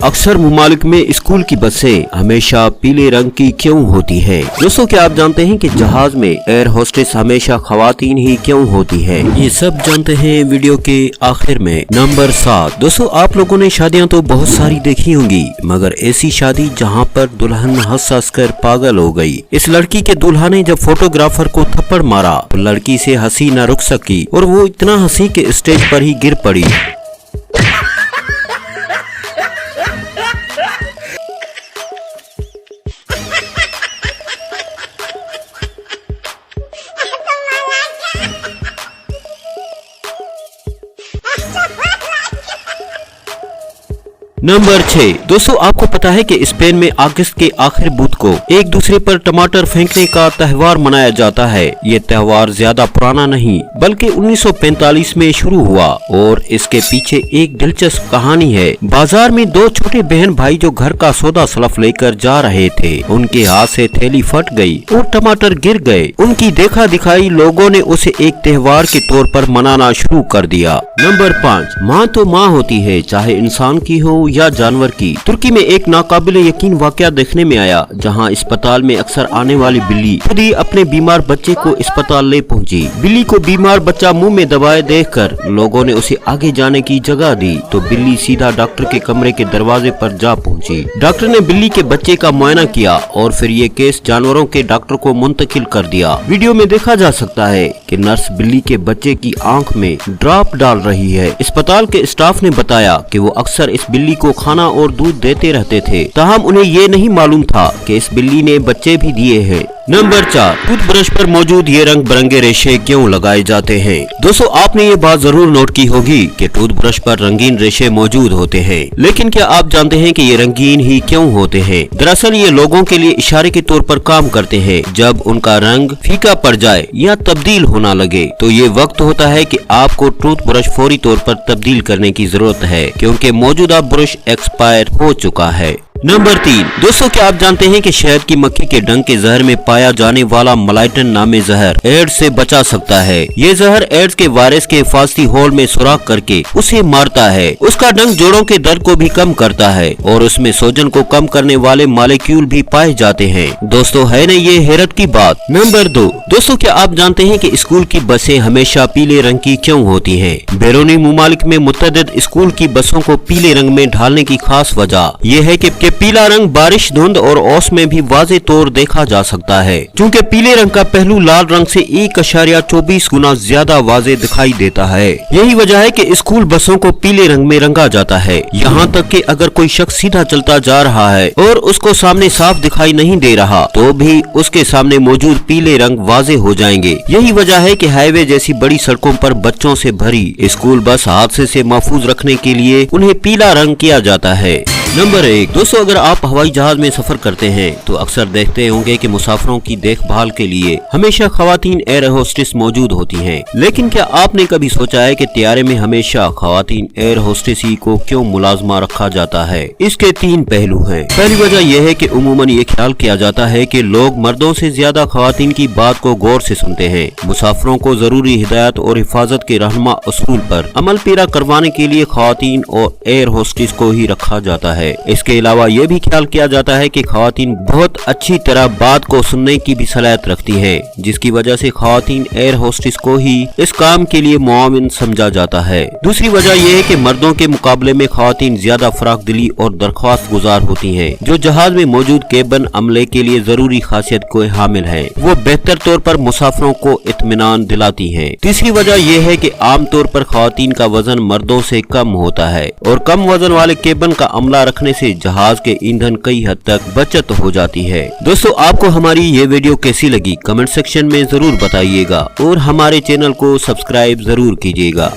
अक्सर मुमालिक में स्कूल की बसें हमेशा पीले रंग की क्यों होती हैं? दोस्तों, क्या आप जानते हैं कि जहाज में एयर होस्टेस हमेशा खवातीन ही क्यों होती हैं? ये सब जानते हैं वीडियो के आखिर में। नंबर 7। दोस्तों, आप लोगों ने शादियां तो बहुत सारी देखी होंगी, मगर ऐसी शादी जहां पर दुल्हन हंस हंस कर पागल हो गई। इस लड़की के दूल्हा ने जब फोटोग्राफर को थप्पड़ मारा तो लड़की से हंसी न रुक सकी और वो इतना हंसी के स्टेज पर ही गिर पड़ी। नंबर 6। दोस्तों, आपको पता है कि स्पेन में अगस्त के आखिर बुध को एक दूसरे पर टमाटर फेंकने का त्योहार मनाया जाता है। ये त्योहार ज्यादा पुराना नहीं बल्कि 1945 में शुरू हुआ और इसके पीछे एक दिलचस्प कहानी है। बाजार में दो छोटे बहन भाई जो घर का सौदा सलफ लेकर जा रहे थे, उनके हाथ से थैली फट गई और टमाटर गिर गए। उनकी देखा दिखाई लोगों ने उसे एक त्योहार के तौर पर मनाना शुरू कर दिया। नंबर 5। माँ तो माँ होती है, चाहे इंसान की हो या जानवर की। तुर्की में एक नाकाबिले यकीन वाकया देखने में आया, जहां अस्पताल में अक्सर आने वाली बिल्ली खुद ही अपने बीमार बच्चे को अस्पताल ले पहुंची। बिल्ली को बीमार बच्चा मुंह में दबाए देखकर लोगों ने उसे आगे जाने की जगह दी तो बिल्ली सीधा डॉक्टर के कमरे के दरवाजे पर जा पहुंची। डॉक्टर ने बिल्ली के बच्चे का मुआयना किया और फिर ये केस जानवरों के डॉक्टर को मुंतकिल कर दिया। वीडियो में देखा जा सकता है कि नर्स बिल्ली के बच्चे की आंख में ड्रॉप डाल रही है। अस्पताल के स्टाफ ने बताया कि वो अक्सर इस बिल्ली को खाना और दूध देते रहते थे, ताहम उन्हें ये नहीं मालूम था कि इस बिल्ली ने बच्चे भी दिए हैं। नंबर 4। टूथब्रश पर मौजूद ये रंग बिरंगे रेशे क्यों लगाए जाते हैं? दोस्तों, आपने ये बात जरूर नोट की होगी कि टूथब्रश पर रंगीन रेशे मौजूद होते हैं, लेकिन क्या आप जानते हैं कि ये रंगीन ही क्यों होते हैं? दरअसल ये लोगों के लिए इशारे के तौर पर काम करते हैं। जब उनका रंग फीका पड़ जाए या तब्दील होना लगे तो ये वक्त होता है कि आपको टूथब्रश फौरी तौर पर तब्दील करने की जरूरत है, क्योंकि मौजूदा ब्रश एक्सपायर हो चुका है। नंबर 3। दोस्तों, क्या आप जानते हैं कि शहद की मक्खी के डंक के जहर में पाया जाने वाला मलाइटन नामे जहर एड्स से बचा सकता है? ये जहर एड्स के वायरस के हिफाजती होल में सुराख करके उसे मारता है। उसका डंक जोड़ों के दर्द को भी कम करता है और उसमें सोजन को कम करने वाले मॉलिक्यूल भी पाए जाते हैं। दोस्तों, है न ये हैरत की बात। नंबर 2। दोस्तों, क्या आप जानते हैं कि स्कूल की बसें हमेशा पीले रंग की क्यों होती हैं? बैरूनी मुमालिक में मुतअद्दिद स्कूल की बसों को पीले रंग में ढालने की खास वजह यह है कि पीला रंग बारिश, धुंध और ओस में भी वाज़े तौर देखा जा सकता है, क्योंकि पीले रंग का पहलू लाल रंग से 1.24 गुना ज्यादा वाज़े दिखाई देता है। यही वजह है कि स्कूल बसों को पीले रंग में रंगा जाता है। यहाँ तक कि अगर कोई शख्स सीधा चलता जा रहा है और उसको सामने साफ दिखाई नहीं दे रहा तो भी उसके सामने मौजूद पीले रंग वाज़े हो जाएंगे। यही वजह है कि हाईवे जैसी बड़ी सड़कों पर बच्चों से भरी स्कूल बस हादसे से महफूज रखने के लिए उन्हें पीला रंग किया जाता है। नंबर 1। दोस्तों, अगर आप हवाई जहाज में सफर करते हैं तो अक्सर देखते होंगे कि मुसाफिरों की देखभाल के लिए हमेशा खवातीन एयर होस्टेस मौजूद होती हैं। लेकिन क्या आपने कभी सोचा है कि त्यारे में हमेशा खवातीन एयर होस्टेस ही को क्यों मुलाजमा रखा जाता है? इसके 3 पहलू हैं। पहली वजह यह है कि उमूमन ये ख्याल किया जाता है कि लोग मर्दों से ज्यादा खवातीन की बात को गौर से सुनते हैं। मुसाफिरों को जरूरी हिदायत और हिफाजत के रहनुमा उसूल पर अमल पेरा करवाने के लिए खवातीन और एयर होस्टेस को ही रखा जाता है। इसके अलावा ये भी ख्याल किया जाता है कि खवातीन बहुत अच्छी तरह बात को सुनने की भी सलाहियत रखती है, जिसकी वजह से खवातीन एयर होस्टेस को ही इस काम के लिए मुआविन समझा जाता है। दूसरी वजह यह है कि मर्दों के मुकाबले में खवातीन ज्यादा फराख दिली और दरख्वास्त गुजार होती हैं, जो जहाज में मौजूद केबिन अमले के लिए जरूरी खासियत को हामिल है। वो बेहतर तौर पर मुसाफिरों को इत्मीनान दिलाती हैं। तीसरी वजह यह है कि आम तौर पर खवातीन का वजन मर्दों से कम होता है और कम वजन वाले केबिन का अमला रखने से जहाज के ईंधन कई हद तक बचत हो जाती है। दोस्तों, आपको हमारी ये वीडियो कैसी लगी कमेंट सेक्शन में जरूर बताइएगा और हमारे चैनल को सब्सक्राइब जरूर कीजिएगा।